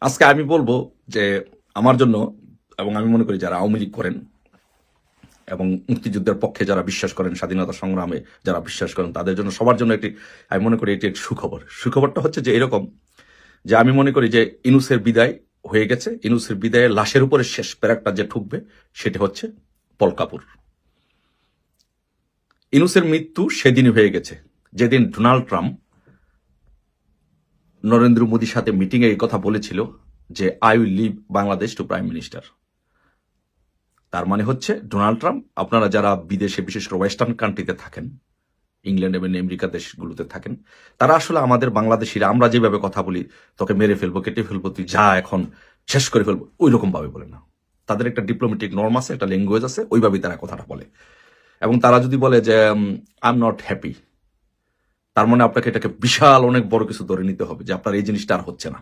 আজকে আমি বলবো যে আমার জন্য এবং আমি মনে করি যারা আওয়ামী লীগ করেন এবং মুক্তিযুদ্ধের পক্ষে যারা বিশ্বাস করেন, স্বাধীনতা সংগ্রামে যারা বিশ্বাস করেন, তাদের জন্য সবার জন্য আমি মনে করি এটি একটি সুখবর। সুখবরটা হচ্ছে যে এরকম যে আমি মনে করি যে ইনুসের বিদায় হয়ে গেছে। ইনুসের বিদায়ে লাশের উপরে শেষ প্যারাকটা যে ঠুকবে সেটি হচ্ছে পল কাপুর। ইনুসের মৃত্যু সেদিনই হয়ে গেছে যেদিন ডোনাল্ড ট্রাম্প নরেন্দ্র মোদীর সাথে মিটিংয়ে এই কথা বলেছিল যে I will leave Bangladesh to prime minister. তার মানে হচ্ছে ডোনাল্ড ট্রাম্প, আপনারা যারা বিদেশে বিশেষ করে ওয়েস্টার্ন কান্ট্রিতে থাকেন, ইংল্যান্ড এবং আমেরিকা দেশগুলোতে থাকেন, তারা আসলে আমাদের বাংলাদেশিরা আমরা যেভাবে কথা বলি, তোকে মেরে ফেলবো, কেটে ফেলবো, তুই যা এখন শেষ করে ফেলবো, ওই রকম ভাবে বলে না। তাদের একটা ডিপ্লোমেটিক নর্ম আছে, একটা ল্যাঙ্গুয়েজ আছে, ওইভাবেই তারা কথাটা বলে। এবং তারা যদি বলে যে আই এম নট হ্যাপি, তার মানে আপনাকে এটাকে বিশাল অনেক বড় কিছু ধরে নিতে হবে যে আপনার এই জিনিসটা আর হচ্ছে না।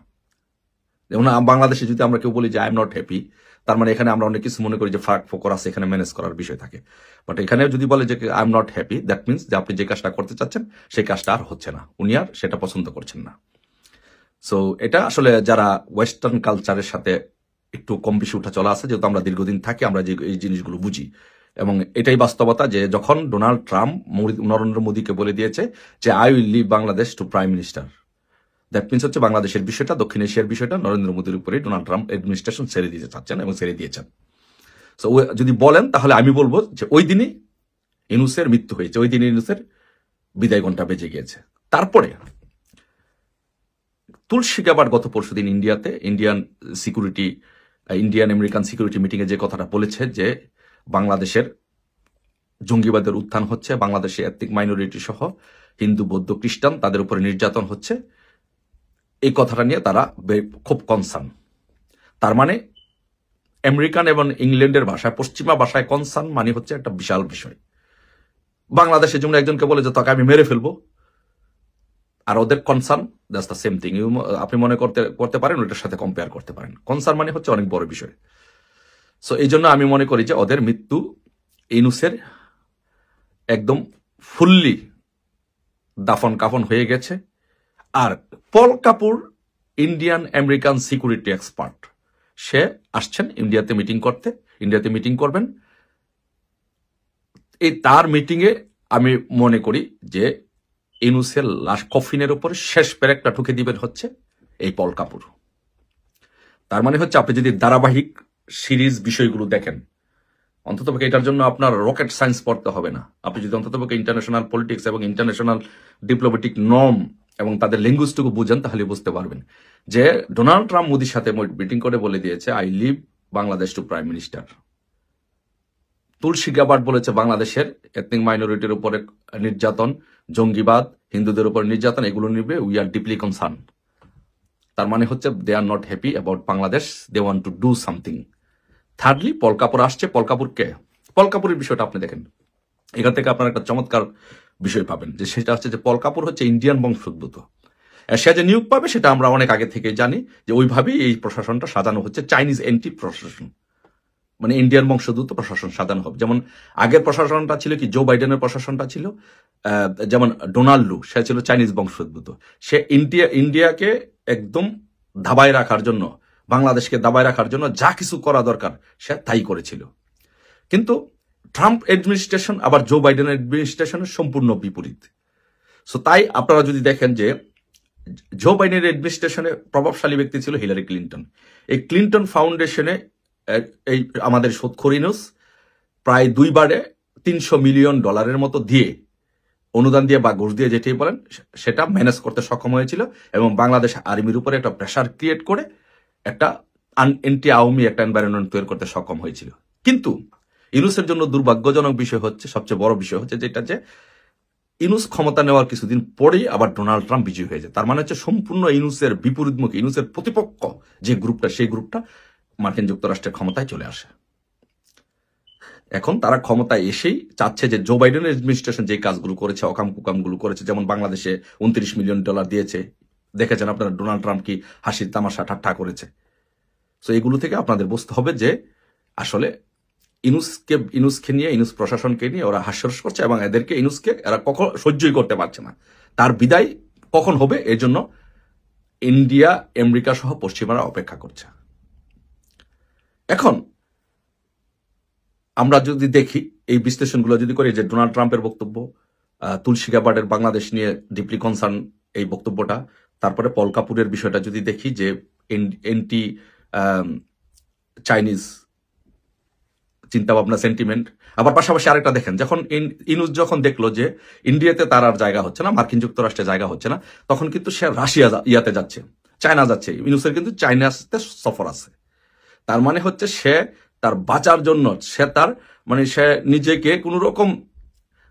যেমন বাংলাদেশে যদি আমরা কেউ বলি যে আই এম নট হ্যাপি, তার মানে এখানে আমরা অনেক কিছু মনে করি যে ফাঁক ফোকর আছে, এখানে ম্যানেজ করার বিষয় থাকে। বাট এখানে যদি বলে যে I am not happy, that means যে আপনি যে কাজটা করতে চাচ্ছেন সেই কাজটা আর হচ্ছে না, উনি আর সেটা পছন্দ করছেন না। সো এটা আসলে যারা ওয়েস্টার্ন কালচারের সাথে একটু কম বেশি উঠা চলা আছে, যেহেতু আমরা দীর্ঘদিন থাকি, আমরা যে এই জিনিসগুলো বুঝি। এবং এটাই বাস্তবতা যে যখন ডোনাল্ড ট্রাম্প নরেন্দ্র মোদীকে বলে দিয়েছে যে I will leave Bangladesh to prime minister, that means হচ্ছে বাংলাদেশের বিষয়টা, দক্ষিণ এশিয়ার বিষয়টা নরেন্দ্র মোদীর উপরে ডোনাল্ড ট্রাম্প অ্যাডমিনিস্ট্রেশন ছেড়ে দিতে চাচ্ছেন এবং ছেড়ে দিয়েছেন। সো যদি বলেন তাহলে আমি বলবো যে ওই দিনই ইনুসের মৃত্যু হয়েছে, ওই দিনই ইনুসের বিদায় ঘণ্টা বেজে গিয়েছে। তারপরে তুলসী গাবার্ড গত পরশুদিন ইন্ডিয়াতে ইন্ডিয়ান আমেরিকান সিকিউরিটি মিটিংয়ে যে কথাটা বলেছে যে বাংলাদেশের জঙ্গিবাদের উত্থান হচ্ছে, বাংলাদেশে এথনিক মাইনরিটি সহ হিন্দু, বৌদ্ধ, খ্রিস্টান তাদের উপরে নির্যাতন হচ্ছে, এই কথাটা নিয়ে তারা খুব কনসার্ন। তার মানে আমেরিকান এবং ইংল্যান্ডের ভাষায়, পশ্চিমা ভাষায় কনসার্ন মানে হচ্ছে একটা বিশাল বিষয়। বাংলাদেশের যেমন একজনকে বলে যে তাকে আমি মেরে ফেলবো, আর ওদের concern that's the same thing. আপনি মনে করতে পারেন ওটার সাথে কম্পেয়ার করতে পারেন। কনসার্ন মানে হচ্ছে অনেক বড় বিষয়। সো এই জন্য আমি মনে করি যে ওদের মৃত্যু ইনুসের একদম ফুললি দাফন কাফন হয়ে গেছে। আর Paul Kapoor Indian American security expert, সে আসছেন ইন্ডিয়াতে মিটিং করবেন। এই তার মিটিংয়ে আমি মনে করি যে ইনুসের লাশ কফিনের উপর শেষ প্যারেকটা ঠুকে দিবেন হচ্ছে এই পল কাপুর। তার মানে হচ্ছে আপনি যদি ধারাবাহিক সিরিজ বিষয়গুলো দেখেন, অন্ততপক্ষে এটার জন্য আপনার রকেট সায়েন্স পড়তে হবে না। আপনি যদি অন্ততপক্ষে ইন্টারন্যাশনাল পলিটিক্স এবং ইন্টারন্যাশনাল ডিপ্লোমেটিক নর্ম এবং তাদের ল্যাঙ্গুয়েজটুকু বুঝেন, তাহলে বুঝতে পারবেন যে ডোনাল্ড ট্রাম্প মোদির সাথে মিটিং করে বলে দিয়েছে I leave Bangladesh to prime minister. Tulsi Gabbard বলেছে বাংলাদেশের এথনিক মাইনরিটির উপরে নির্যাতন, জঙ্গিবাদ, হিন্দুদের উপর নির্যাতন, এগুলো নিবে উই আর ডিপলি কনসার্ন। তার মানে হচ্ছে they are not happy about Bangladesh, they want to do something. Thirdly Paul Kapoor আসছে। পল কাপুরের বিষয়টা আপনি দেখেন, এখান থেকে আপনার একটা চমৎকার বিষয় পাবেন যে সেটা হচ্ছে যে পল কাপুর হচ্ছে ইন্ডিয়ান বংশোদ্ভূত। সে যে নিয়োগ পাবে সেটা আমরা অনেক আগে থেকে জানি যে ওইভাবেই এই প্রশাসনটা সাজানো হচ্ছে, চাইনিজ এন্টি প্রশাসন, মানে ইন্ডিয়ান বংশোদ্ভূত প্রশাসন সাজানো হবে। যেমন আগের প্রশাসনটা ছিল কি, জো বাইডেনের প্রশাসনটা ছিল, যেমন ডোনাল্ড লু, সে ছিল চাইনিজ বংশোদ্ভূত। সে ইন্ডিয়াকে একদম দাবায় রাখার জন্য, বাংলাদেশকে দাবায় রাখার জন্য যা কিছু করা দরকার সে তাই করেছিল। কিন্তু ট্রাম্প অ্যাডমিনিস্ট্রেশন আবার জো বাইডেনের অ্যাডমিনিস্ট্রেশনের সম্পূর্ণ বিপরীত। সো তাই আপনারা যদি দেখেন যে জো বাইডেনের অ্যাডমিনিস্ট্রেশনে প্রভাবশালী ব্যক্তি ছিল হিলারি ক্লিন্টন। এই ক্লিন্টন ফাউন্ডেশনে এই আমাদের সুদখোর ইউনুস প্রায় 2 বারে $300 মিলিয়ন মতো দিয়ে, অনুদান দিয়ে বা ঘুষ দিয়ে যেটাই বলেন, সেটা ম্যানেজ করতে সক্ষম হয়েছিল এবং বাংলাদেশ আর্মির উপরে একটা প্রেশার ক্রিয়েট করে একটা অ্যান্টি আওয়ামী একটা এনভায়রনমেন্ট তৈরি করতে সক্ষম হয়েছিল। কিন্তু ইউনুসের জন্য দুর্ভাগ্যজনক বিষয় হচ্ছে, সবচেয়ে বড় বিষয় হচ্ছে যেটা যে ইউনুস ক্ষমতা নেওয়ার কিছুদিন পরেই আবার ডোনাল্ড ট্রাম্প বিজয়ী হয়ে যায়। তার মানে হচ্ছে সম্পূর্ণ ইউনুসের বিপরীতমুখী, ইউনুসের প্রতিপক্ষ যে গ্রুপটা, সেই গ্রুপটা মার্কিন যুক্তরাষ্ট্রের ক্ষমতায় চলে আসে। এখন তারা ক্ষমতায় এসেই চাচ্ছে যে জো বাইডেনের অ্যাডমিনিস্ট্রেশন যে কাজগুলো করেছে, অকাম কুকামগুলো করেছে, যেমন বাংলাদেশে $29 মিলিয়ন দিয়েছে, দেখেছেন আপনারা ডোনাল্ড ট্রাম্প কি হাসির তামাশা ঠাট্টা করেছে। সো এগুলো থেকে আপনাদের বুঝতে হবে যে আসলে ইনুসকে নিয়ে, ইনুস প্রশাসনকে নিয়ে ওরা হাস্যরস করছে এবং ইনুসকে এরা কখন সহ্যই করতে পারছে না। তার বিদায় কখন হবে এর জন্য ইন্ডিয়া, আমেরিকা সহ পশ্চিমারা অপেক্ষা করছে। এখন আমরা যদি দেখি এই বিশ্লেষণগুলো যদি করি, যে ডোনাল্ড ট্রাম্পের বক্তব্য, তুলসী গ্যাবার্ডের বাংলাদেশ নিয়ে ডিপলি কনসার্ন এই বক্তব্যটা, তারপরে পল কাপুরের বিষয়টা যদি দেখি, যে এন্টি চাইনিজ চিন্তাভাবনা, সেন্টিমেন্ট। আবার পাশাপাশি আরেকটা দেখেন, যখন ইনুস যখন দেখলো যে ইন্ডিয়াতে তার আর জায়গা হচ্ছে না, মার্কিন যুক্তরাষ্ট্রে জায়গা হচ্ছে না, তখন কিন্তু সে রাশিয়া ইয়াতে যাচ্ছে, চায়না যাচ্ছে। ইনুসের কিন্তু চায়নাতে সফর আছে। তার মানে হচ্ছে সে তার বাঁচার জন্য, সে তার মানে সে নিজেকে কোন রকম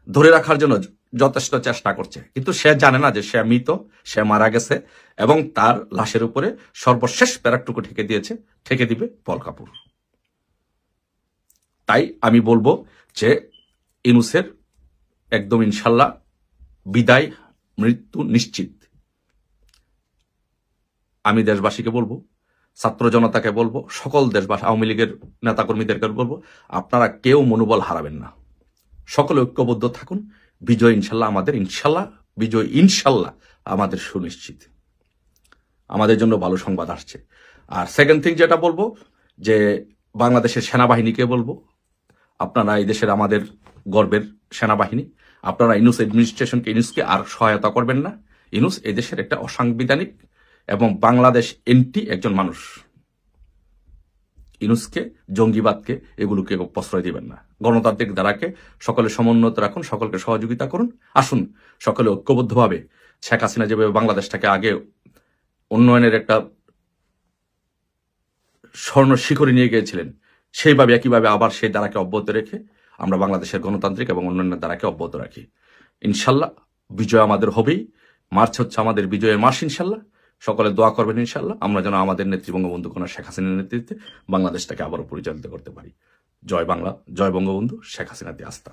ধরে রাখার জন্য যথেষ্ট চেষ্টা করছে, কিন্তু সে জানে না যে সে মৃত, সে মারা গেছে, এবং তার লাশের উপরে সর্বশেষ প্যারাকটুকু ঠেকে দিবে পল কাপুর। তাই আমি বলবো যে ইনুসের একদম ইনশাল্লাহ বিদায়, মৃত্যু নিশ্চিত। আমি দেশবাসীকে বলবো, ছাত্র জনতাকে বলবো, সকল দেশবাসী, আওয়ামী লীগের নেতাকর্মীদেরকে বলবো, আপনারা কেউ মনোবল হারাবেন না, সকলে ঐক্যবদ্ধ থাকুন। বিজয় ইনশাল্লাহ আমাদের, বিজয় ইনশাল্লাহ আমাদের সুনিশ্চিত। আমাদের জন্য ভালো সংবাদ আসছে। আর সেকেন্ড থিং যেটা বলবো, যে বাংলাদেশের সেনাবাহিনীকে বলবো, আপনারা এই দেশের আমাদের গর্বের সেনাবাহিনী, আপনারা ইনুসকে আর সহায়তা করবেন না। ইনুস এই দেশের একটা অসাংবিধানিক এবং বাংলাদেশ এন্টি একজন মানুষ। ইনুসকে, জঙ্গিবাদকে, এগুলোকে প্রশ্রয় দিবেন না। গণতান্ত্রিক ধারাকে সকলে সমুন্নত রাখুন, সকলকে সহযোগিতা করুন। আসুন সকলে ঐক্যবদ্ধভাবে শেখ হাসিনা যেভাবে বাংলাদেশটাকে আগে উন্নয়নের একটা স্বর্ণ শিখরে নিয়ে গিয়েছিলেন, সেইভাবে একইভাবে আবার সেই ধারাকে অব্যাহত রেখে আমরা বাংলাদেশের গণতান্ত্রিক এবং উন্নয়নের ধারাকে অব্যাহত রাখি। ইনশাল্লাহ বিজয় আমাদের হবেই। মার্চ হচ্ছে আমাদের বিজয়ের মাস। ইনশাল্লাহ সকলে দোয়া করবেন, ইনশাল্লাহ আমরা যেন আমাদের নেত্রী বঙ্গবন্ধু কন্যা শেখ হাসিনার নেতৃত্বে বাংলাদেশটাকে আবারও পরিচালিত করতে পারি। জয় বাংলা, জয় বঙ্গবন্ধু, শেখ হাসিনাতে আস্থা।